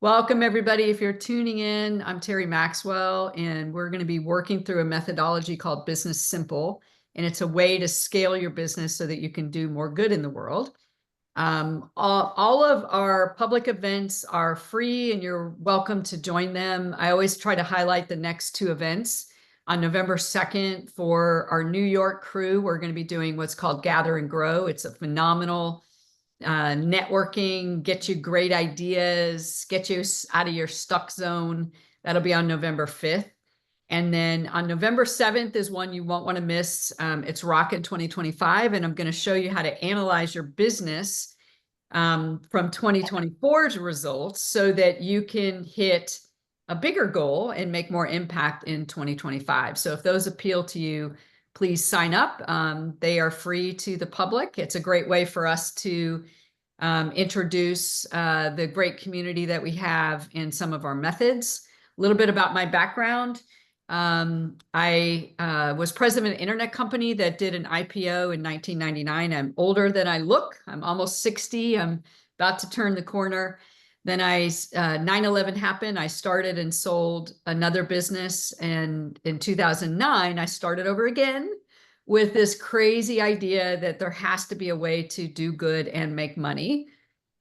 Welcome, everybody. If you're tuning in, I'm Terry Maxwell, and we're going to be working through a methodology called Business Simple. And it's a way to scale your business so that you can do more good in the world. All of our public events are free, and you're welcome to join them. I always try to highlight the next two events. On November 2nd, for our New York crew, we're going to be doing what's called Gather and Grow. It's a phenomenal networking, get you great ideas, get you out of your stuck zone. That'll be on November 5th. And then on November 7th is one you won't want to miss. It's Rocket 2025, and I'm going to show you how to analyze your business from 2024's results so that you can hit a bigger goal and make more impact in 2025. So if those appeal to you, please sign up. They are free to the public. It's a great way for us to introduce the great community that we have and some of our methods. A little bit about my background. I was president of an internet company that did an IPO in 1999. I'm older than I look. I'm almost 60. I'm about to turn the corner. Then 9/11 happened. I started and sold another business. And in 2009, I started over again with this crazy idea that there has to be a way to do good and make money.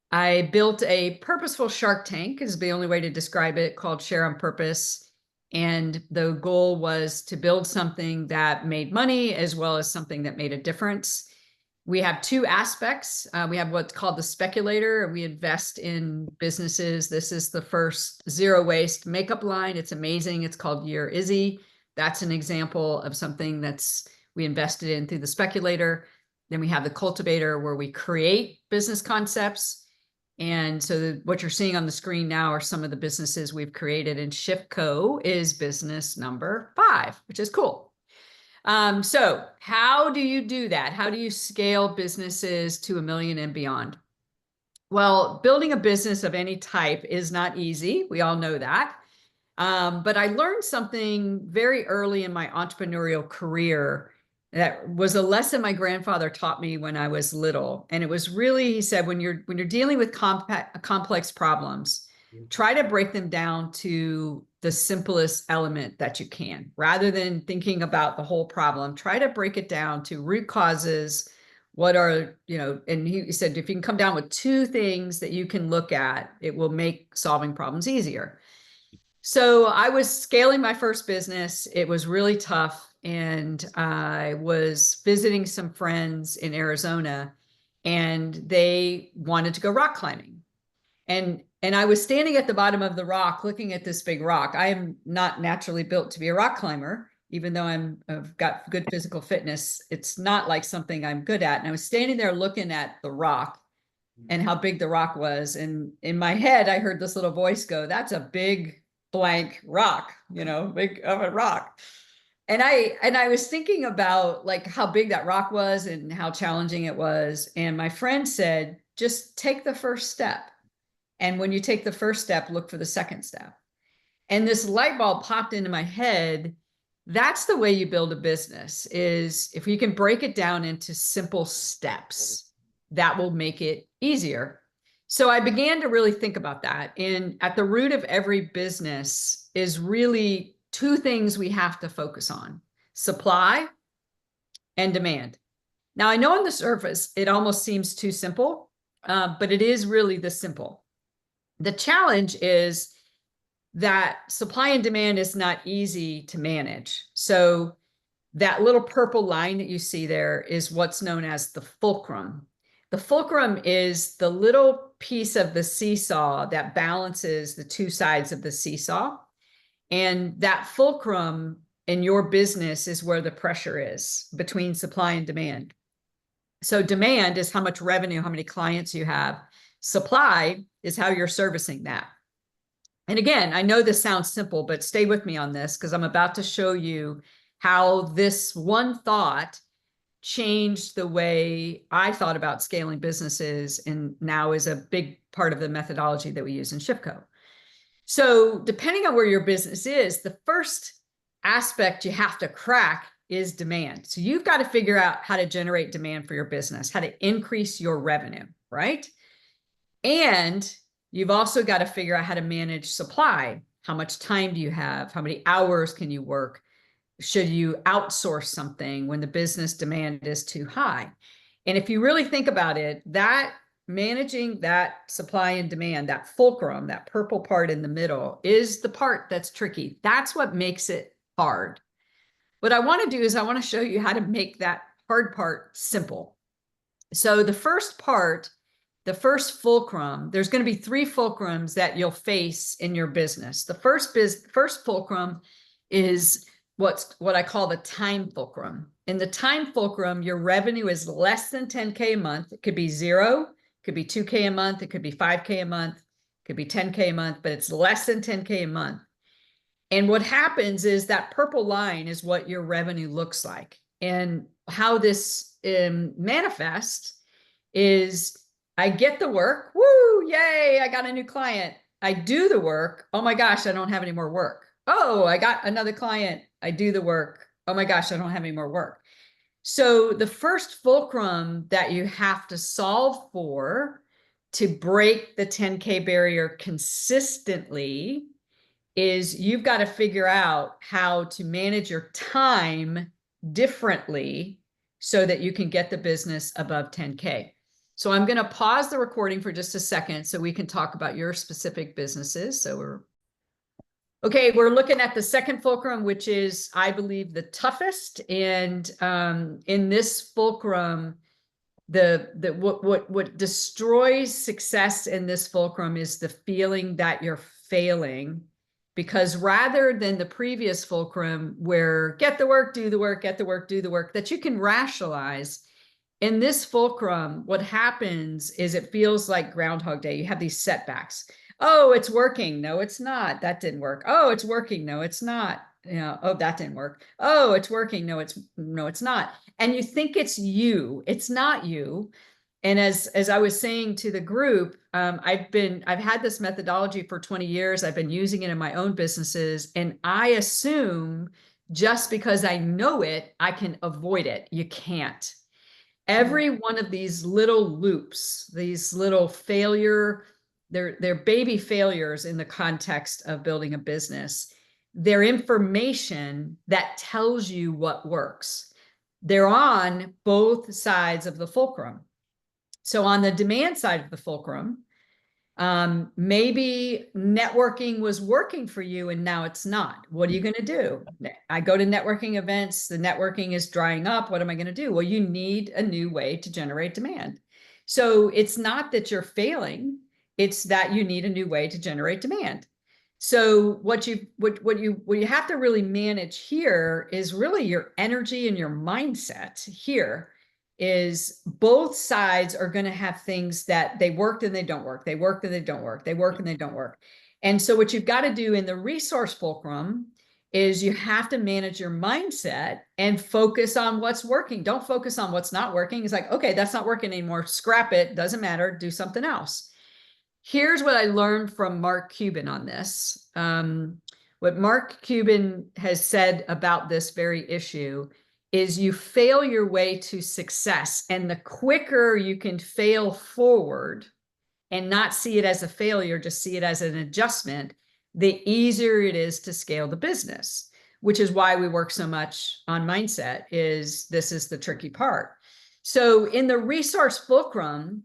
I built a purposeful Shark Tank, is the only way to describe it, called Share on Purpose. And the goal was to build something that made money as well as something that made a difference. We have two aspects. We have what's called the speculator, and we invest in businesses. This is the first zero waste makeup line. It's amazing. It's called Year Izzy. That's an example of something we invested in through the speculator. Then we have the cultivator, where we create business concepts. And so what you're seeing on the screen now are some of the businesses we've created, and ShiftCo is business number 5, which is cool. So how do you do that? How do you scale businesses to 1 million and beyond? Well, building a business of any type is not easy. We all know that. But I learned something very early in my entrepreneurial career that was a lesson my grandfather taught me when I was little. And it was really, he said, when you're dealing with complex problems, try to break them down to the simplest element that you can. Rather than thinking about the whole problem, try to break it down to root causes. What are, and he said, if you can come down with 2 things that you can look at, it will make solving problems easier. So I was scaling my first business. It was really tough. And I was visiting some friends in Arizona, and they wanted to go rock climbing. And I was standing at the bottom of the rock looking at this big rock. I am not naturally built to be a rock climber, even though I've got good physical fitness. It's not like something I'm good at. And I was standing there looking at the rock and how big the rock was. And in my head, I heard this little voice go, "That's a big blank rock, big of a rock." And I was thinking about like how big that rock was and how challenging it was. And my friend said, just take the first step. And when you take the first step, look for the second step. And this light bulb popped into my head. That's the way you build a business, is if you can break it down into simple steps, that will make it easier. So I began to really think about that. And at the root of every business is really 2 things we have to focus on: supply and demand. Now, I know on the surface, it almost seems too simple, but it is really this simple. The challenge is that supply and demand is not easy to manage. So that little purple line that you see there is what's known as the fulcrum. The fulcrum is the little piece of the seesaw that balances the 2 sides of the seesaw. And that fulcrum in your business is where the pressure is between supply and demand. So demand is how much revenue, how many clients you have. Supply is how you're servicing that. And again, I know this sounds simple, but stay with me on this, because I'm about to show you how this one thought changed the way I thought about scaling businesses, and now is a big part of the methodology that we use in ShiftCo. So depending on where your business is, the first aspect you have to crack is demand. So you've got to figure out how to generate demand for your business, how to increase your revenue, right? And You've also got to figure out how to manage supply. How much time do you have? How many hours can you work? Should you outsource something when the business demand is too high? And if you really think about it, that managing that supply and demand, that fulcrum, that purple part in the middle, is the part that's tricky. That's what makes it hard. What I want to do is I want to show you how to make that hard part simple. So the first part, the first fulcrum, there's going to be 3 fulcrums that you'll face in your business. The first fulcrum is what I call the time fulcrum. In the time fulcrum, your revenue is less than 10K a month. It could be 0, it could be 2K a month, it could be 5K a month, it could be 10K a month, but it's less than 10K a month. And what happens is that purple line is what your revenue looks like. And how this manifests is I get the work, woo, yay, I got a new client. I do the work, oh my gosh, I don't have any more work. Oh, I got another client, I do the work, oh my gosh, I don't have any more work. So the first fulcrum that you have to solve for to break the 10K barrier consistently is you've got to figure out how to manage your time differently so that you can get the business above 10K. So I'm going to pause the recording for just a second so we can talk about your specific businesses. So we're looking at the second fulcrum, which is, I believe, the toughest. And in this fulcrum, what destroys success in this fulcrum is the feeling that you're failing. Because rather than the previous fulcrum where get the work, do the work, get the work, do the work, that you can rationalize, in this fulcrum, what happens is it feels like Groundhog Day. You have these setbacks. Oh, it's working. No, it's not. That didn't work. Oh, it's working. No, it's not. You know, oh, that didn't work. Oh, it's working. No, it's not. And you think it's you. It's not you. And as I was saying to the group, I've had this methodology for 20 years. I've been using it in my own businesses. And I assume just because I know it, I can avoid it. You can't. Every one of these little loops, these little they're baby failures in the context of building a business. They're information that tells you what works. They're on both sides of the fulcrum. So on the demand side of the fulcrum, maybe networking was working for you and now it's not. What are you going to do? I go to networking events, the networking is drying up. What am I going to do? Well, you need a new way to generate demand. So it's not that you're failing, it's that you need a new way to generate demand. So what you have to really manage here is really your energy and your mindset here. Is both sides are going to have things that they worked and they don't work. They work and they don't work. They work and they don't work. And so what you've got to do in the resource fulcrum is you have to manage your mindset and focus on what's working. Don't focus on what's not working. It's like, okay, that's not working anymore. Scrap it. Doesn't matter. Do something else. Here's what I learned from Mark Cuban on this. What Mark Cuban has said about this very issue is you fail your way to success. And the quicker you can fail forward and not see it as a failure, just see it as an adjustment, the easier it is to scale the business, which is why we work so much on mindset. This is the tricky part. So in the resource fulcrum,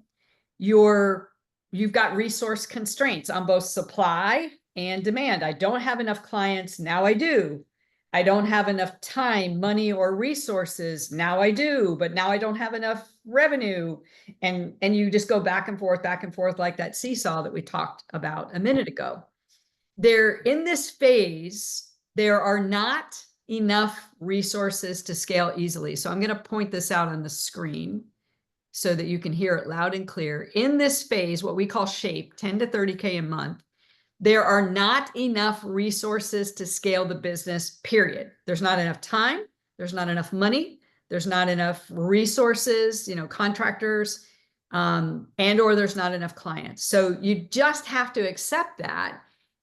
you've got resource constraints on both supply and demand. I don't have enough clients. Now I do. I don't have enough time, money, or resources. Now I do, but now I don't have enough revenue. And you just go back and forth like that seesaw that we talked about a minute ago. In this phase, there are not enough resources to scale easily. So I'm going to point this out on the screen so that you can hear it loud and clear. In this phase, what we call shape, 10 to 30K a month, there are not enough resources to scale the business, period. There's not enough time. There's not enough money. There's not enough resources, contractors, or there's not enough clients. So you just have to accept that.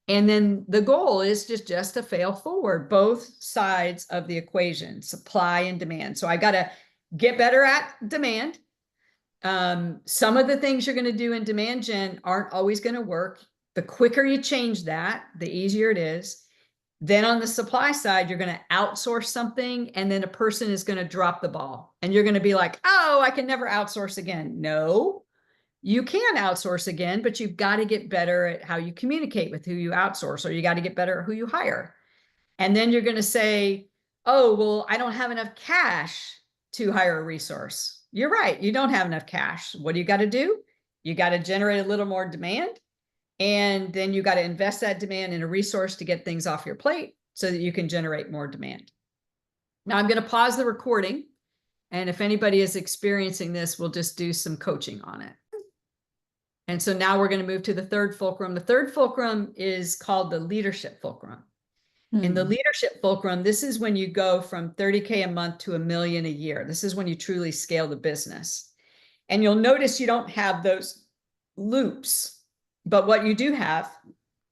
And then the goal is just to fail forward, both sides of the equation, supply and demand. So I got to get better at demand. Some of the things you're going to do in demand gen aren't always going to work. The quicker you change that, the easier it is. Then on the supply side, you're going to outsource something, and then a person is going to drop the ball, and you're going to be like, oh, I can never outsource again. No, you can outsource again, but you've got to get better at how you communicate with who you outsource, or you got to get better at who you hire. And then you're going to say, oh, well, I don't have enough cash to hire a resource. You're right. You don't have enough cash. What do you got to do? You got to generate a little more demand. And then you got to invest that demand in a resource to get things off your plate so that you can generate more demand. Now I'm going to pause the recording. And if anybody is experiencing this, we'll just do some coaching on it. And so now we're going to move to the third fulcrum. The third fulcrum is called the leadership fulcrum. In the leadership fulcrum, this is when you go from 30K a month to $1 million a year. This is when you truly scale the business. And you'll notice you don't have those loops, but what you do have,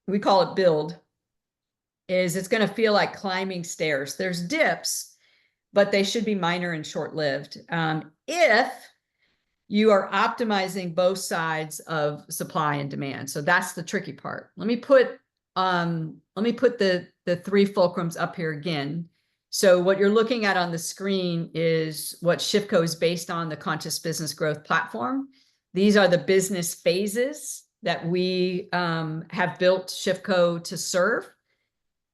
we call it build, is it's going to feel like climbing stairs. There's dips, but they should be minor and short-lived. If you are optimizing both sides of supply and demand. So that's the tricky part. Let me put the three fulcrums up here again. So what you're looking at on the screen is what SHIFCO is based on, the Conscious Business Growth Platform. These are the business phases that we have built SHIFCO to serve.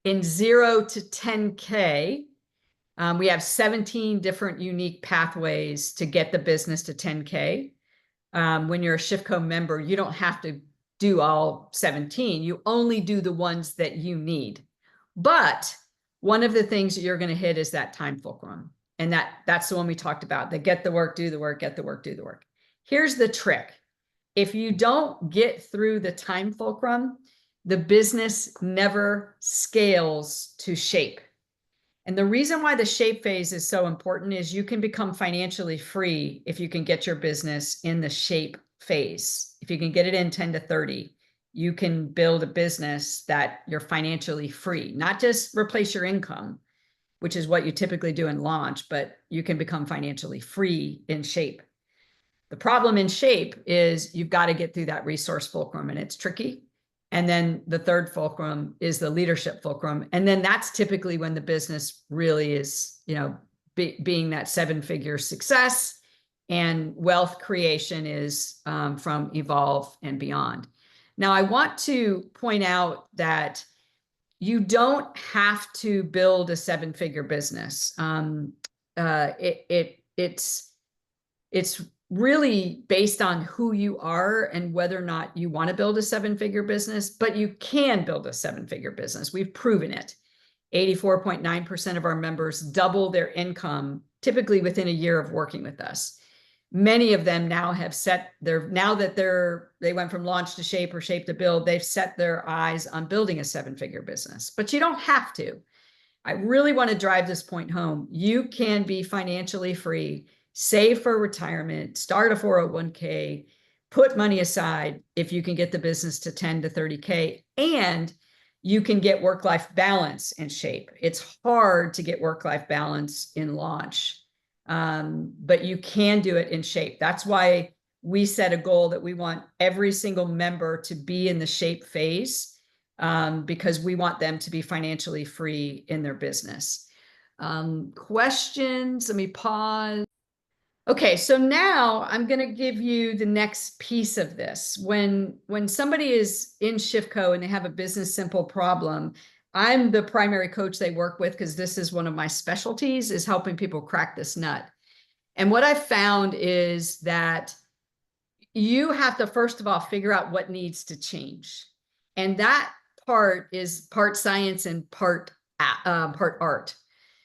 In 0 to 10K, we have 17 different unique pathways to get the business to 10K. When you're a SHIFCO member, you don't have to do all 17. You only do the ones that you need. But one of the things that you're going to hit is that time fulcrum. And that's the one we talked about, the get the work, do the work, get the work, do the work. Here's the trick. If you don't get through the time fulcrum, the business never scales to shape. And the reason why the shape phase is so important is you can become financially free if you can get your business in the shape phase. If you can get it in 10 to 30, you can build a business that you're financially free, not just replace your income, which is what you typically do in launch, but you can become financially free in shape. The problem in shape is you've got to get through that resource fulcrum, and it's tricky. And then the third fulcrum is the leadership fulcrum. And then that's typically when the business really is, being that 7-figure success, and wealth creation is from Evolve and beyond. Now, I want to point out that you don't have to build a 7-figure business. It's really based on who you are and whether or not you want to build a 7-figure business, but you can build a 7-figure business. We've proven it. 84.9% of our members double their income typically within a year of working with us. Many of them now have now that they went from launch to shape or shape to build, they've set their eyes on building a 7-figure business, but you don't have to. I really want to drive this point home. You can be financially free, save for retirement, start a 401k, put money aside if you can get the business to 10 to 30K, and you can get work-life balance in shape. It's hard to get work-life balance in launch, but you can do it in shape. That's why we set a goal that we want every single member to be in the shape phase, because we want them to be financially free in their business. Questions? Let me pause. Okay, so now I'm going to give you the next piece of this. When somebody is in SHIFCO and they have a business simple problem, I'm the primary coach they work with, because this is one of my specialties, is helping people crack this nut. And what I've found is that you have to, first of all, figure out what needs to change. And that part is part science and part art.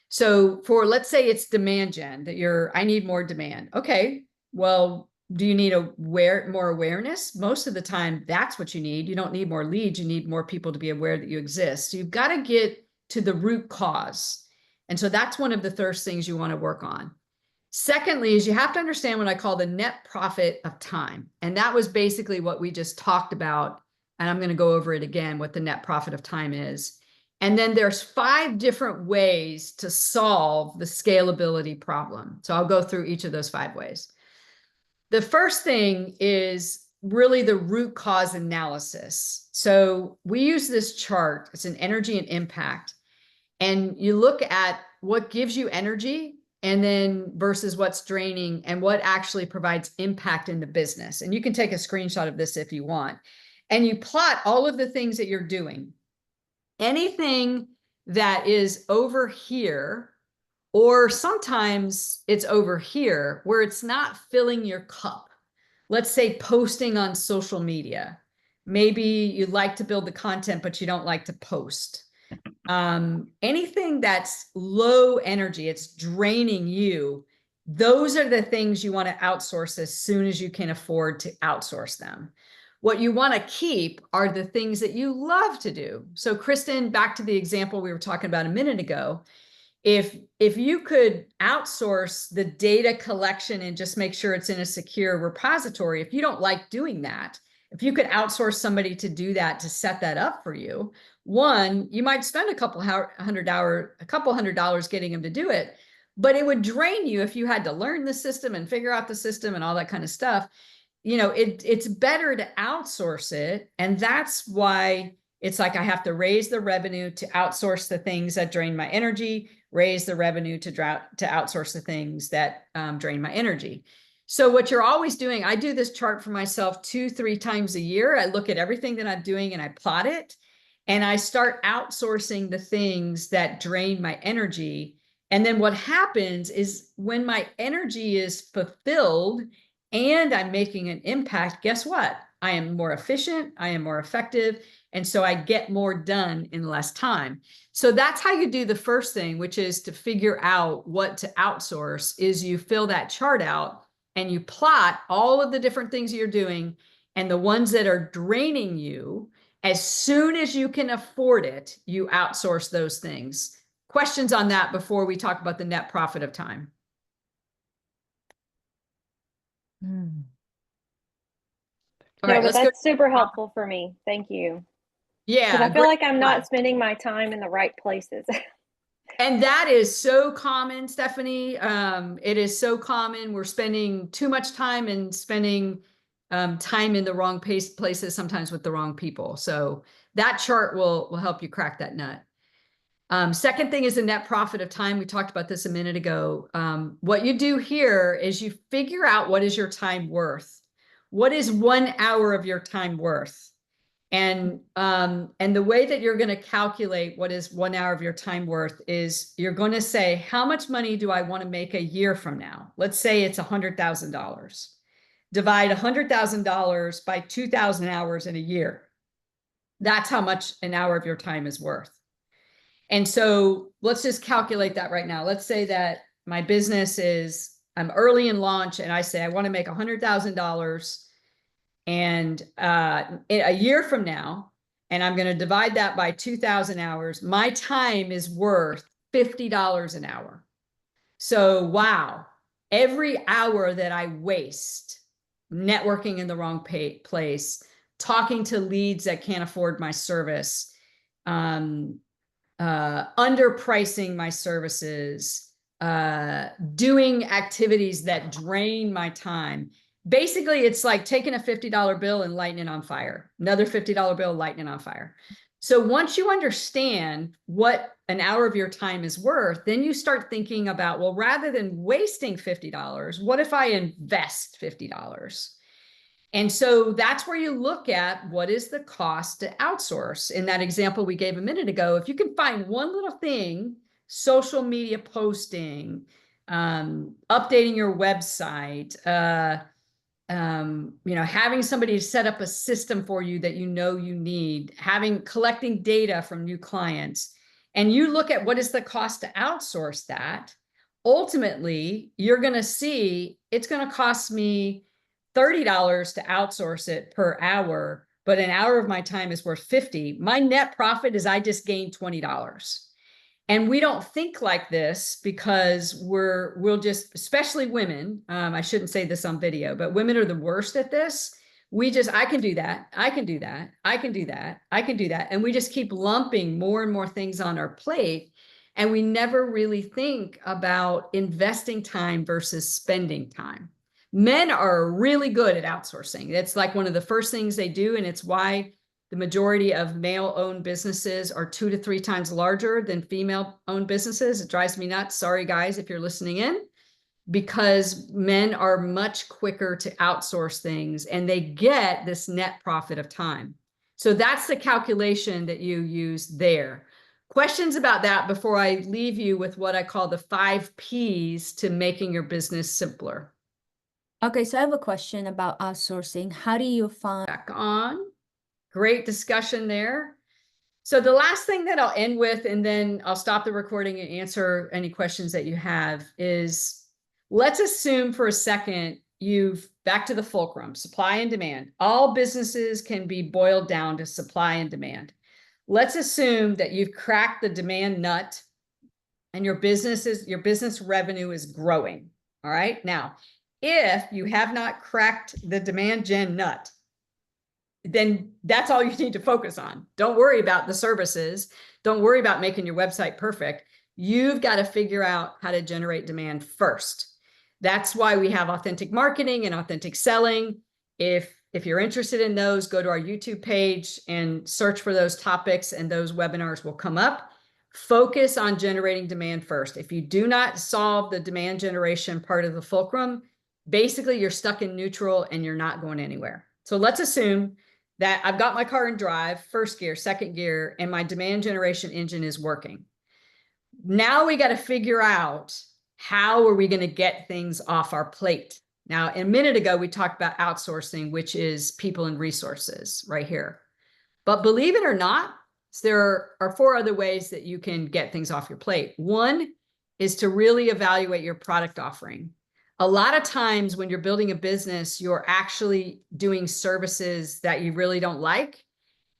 So let's say it's demand gen, that I need more demand. Okay, well, do you need more awareness? Most of the time, that's what you need. You don't need more leads. You need more people to be aware that you exist. So you've got to get to the root cause. And so that's one of the first things you want to work on. Secondly, is you have to understand what I call the net profit of time. And that was basically what we just talked about. And I'm going to go over it again, what the net profit of time is. And then there's 5 different ways to solve the scalability problem. So I'll go through each of those 5 ways. The first thing is really the root cause analysis. So we use this chart. It's an energy and impact. And you look at what gives you energy and then versus what's draining and what actually provides impact in the business. And you can take a screenshot of this if you want. And you plot all of the things that you're doing. Anything that is over here, or sometimes it's over here where it's not filling your cup. Let's say posting on social media. Maybe you like to build the content, but you don't like to post. Anything that's low energy, it's draining you. Those are the things you want to outsource as soon as you can afford to outsource them. What you want to keep are the things that you love to do. So Kristen, back to the example we were talking about a minute ago, if you could outsource the data collection and just make sure it's in a secure repository, if you don't like doing that, if you could outsource somebody to do that, to set that up for you, one, you might spend a couple hundred dollars getting them to do it, but it would drain you if you had to learn the system and figure out the system and all that kind of stuff. You know, it's better to outsource it. And that's why it's like I have to raise the revenue to outsource the things that drain my energy, raise the revenue to outsource the things that drain my energy. So what you're always doing, I do this chart for myself 2-3 times a year. I look at everything that I'm doing and I plot it. And I start outsourcing the things that drain my energy. And then what happens is when my energy is fulfilled and I'm making an impact, guess what? I am more efficient, I am more effective, and so I get more done in less time. So that's how you do the first thing, which is to figure out what to outsource, is you fill that chart out and you plot all of the different things you're doing and the ones that are draining you. As soon as you can afford it, you outsource those things. Questions on that before we talk about the net profit of time? All right, No, but let's go. that's super helpful for me. Thank you. Because Yeah, I feel great. like I'm not spending my time in the right places. And that is so common, Stephanie. It is so common. We're spending too much time and spending time in the wrong places, sometimes with the wrong people. So that chart will help you crack that nut. Second thing is the net profit of time. We talked about this a minute ago. What you do here is you figure out what is your time worth. What is 1 hour of your time worth? And the way that you're going to calculate what is 1 hour of your time worth is you're going to say, how much money do I want to make a year from now? Let's say it's $100,000. Divide $100,000 by 2,000 hours in a year. That's how much an hour of your time is worth. And so let's just calculate that right now. Let's say that my business is, I'm early in launch and I say, I want to make $100,000 and a year from now, and I'm going to divide that by 2,000 hours, my time is worth $50 an hour. So, wow, every hour that I waste networking in the wrong place, talking to leads that can't afford my service, underpricing my services, doing activities that drain my time. Basically, it's like taking a $50 bill and lighting it on fire. Another $50 bill, lighting it on fire. So once you understand what an hour of your time is worth, then you start thinking about, well, rather than wasting $50, what if I invest $50? And so that's where you look at what is the cost to outsource. In that example we gave a minute ago, if you can find one little thing, social media posting, updating your website, having somebody set up a system for you that you know you need, collecting data from new clients, and you look at what is the cost to outsource that, ultimately, you're going to see it's going to cost me $30 to outsource it per hour, but an hour of my time is worth $50. My net profit is I just gained $20. And we don't think like this because we'll just, especially women, I shouldn't say this on video, but women are the worst at this. I can do that. I can do that. I can do that. I can do that. And we just keep lumping more and more things on our plate. And we never really think about investing time versus spending time. Men are really good at outsourcing. It's like one of the first things they do, and it's why the majority of male-owned businesses are 2 to 3 times larger than female-owned businesses. It drives me nuts. Sorry, guys, if you're listening in, because men are much quicker to outsource things and they get this net profit of time. So that's the calculation that you use there. Questions about that before I leave you with what I call the 5 Ps to making your business simpler. Okay, so I have a question about outsourcing. How do you find? Back on. Great discussion there. So the last thing that I'll end with, and then I'll stop the recording and answer any questions that you have, is let's assume for a second you've back to the fulcrum, supply and demand. All businesses can be boiled down to supply and demand. Let's assume that you've cracked the demand nut and your business revenue is growing. All right. Now, if you have not cracked the demand gen nut, then that's all you need to focus on. Don't worry about the services. Don't worry about making your website perfect. You've got to figure out how to generate demand first. That's why we have authentic marketing and authentic selling. If you're interested in those, go to our YouTube page and search for those topics, and those webinars will come up. Focus on generating demand first. If you do not solve the demand generation part of the fulcrum, basically you're stuck in neutral and you're not going anywhere. So let's assume that I've got my car in drive, first gear, second gear, and my demand generation engine is working. Now we got to figure out, how are we going to get things off our plate? Now, a minute ago, we talked about outsourcing, which is people and resources right here. But believe it or not, there are 4 other ways that you can get things off your plate. One is to really evaluate your product offering. A lot of times when you're building a business, you're actually doing services that you really don't like.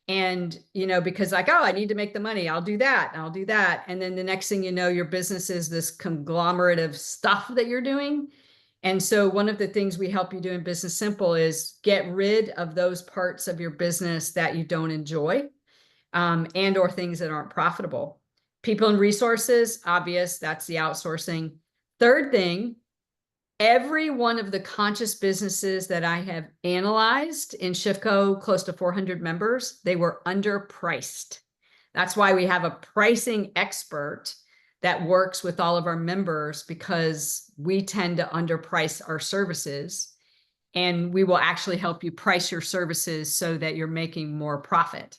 And, because like, oh, I need to make the money, I'll do that, and I'll do that. And then the next thing you know, your business is this conglomerate of stuff that you're doing. And so one of the things we help you do in Business Simple is get rid of those parts of your business that you don't enjoy, and or things that aren't profitable. People and resources, obvious, that's the outsourcing. Third thing, every one of the conscious businesses that I have analyzed in ShiftCo, close to 400 members, they were underpriced. That's why we have a pricing expert that works with all of our members, because we tend to underprice our services, and we will actually help you price your services so that you're making more profit.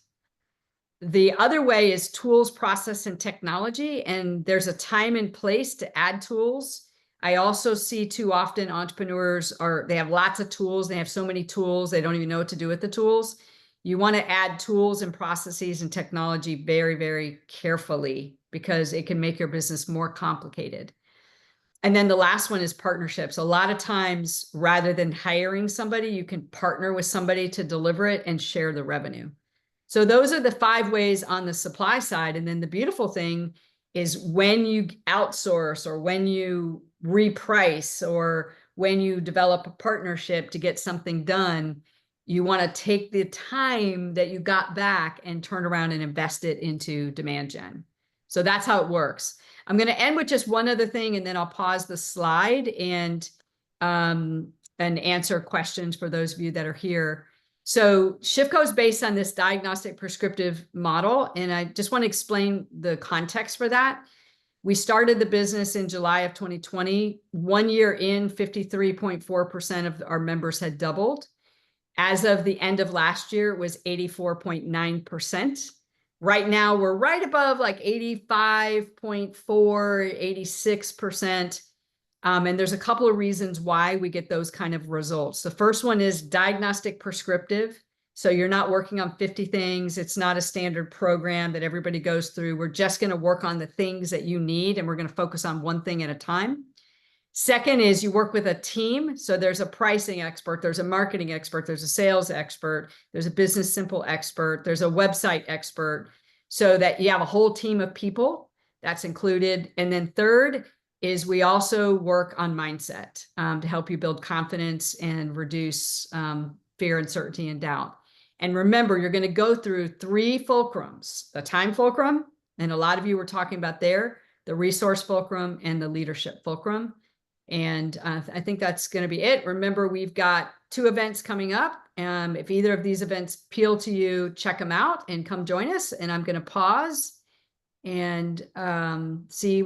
The other way is tools, process, and technology, and there's a time and place to add tools. I also see too often entrepreneurs they have lots of tools. They have so many tools, they don't even know what to do with the tools. You want to add tools and processes and technology very, very carefully, because it can make your business more complicated. And then the last one is partnerships. A lot of times, rather than hiring somebody, you can partner with somebody to deliver it and share the revenue. So those are the 5 ways on the supply side. And then the beautiful thing is when you outsource, or when you reprice, or when you develop a partnership to get something done, you want to take the time that you got back and turn around and invest it into demand gen. So that's how it works. I'm going to end with just one other thing, and then I'll pause the slide and answer questions for those of you that are here. So ShiftCo is based on this diagnostic prescriptive model, and I just want to explain the context for that. We started the business in July of 2020. 1 year in, 53.4% of our members had doubled. As of the end of last year, it was 84.9%. Right now, we're right above like 85.4, 86%. And there's a couple of reasons why we get those kind of results. The first one is diagnostic prescriptive. So you're not working on 50 things. It's not a standard program that everybody goes through. We're just going to work on the things that you need, and we're going to focus on one thing at a time. Second is you work with a team. So there's a pricing expert, there's a marketing expert, there's a sales expert, there's a Business Simple expert, there's a website expert, so that you have a whole team of people that's included. And then third is we also work on mindset to help you build confidence and reduce fear, uncertainty, and doubt. And remember, you're going to go through 3 fulcrums: the time fulcrum, and a lot of you were talking about there, the resource fulcrum, and the leadership fulcrum. And I think that's going to be it. Remember, we've got 2 events coming up. If either of these events appeal to you, check them out and come join us. And I'm going to pause and see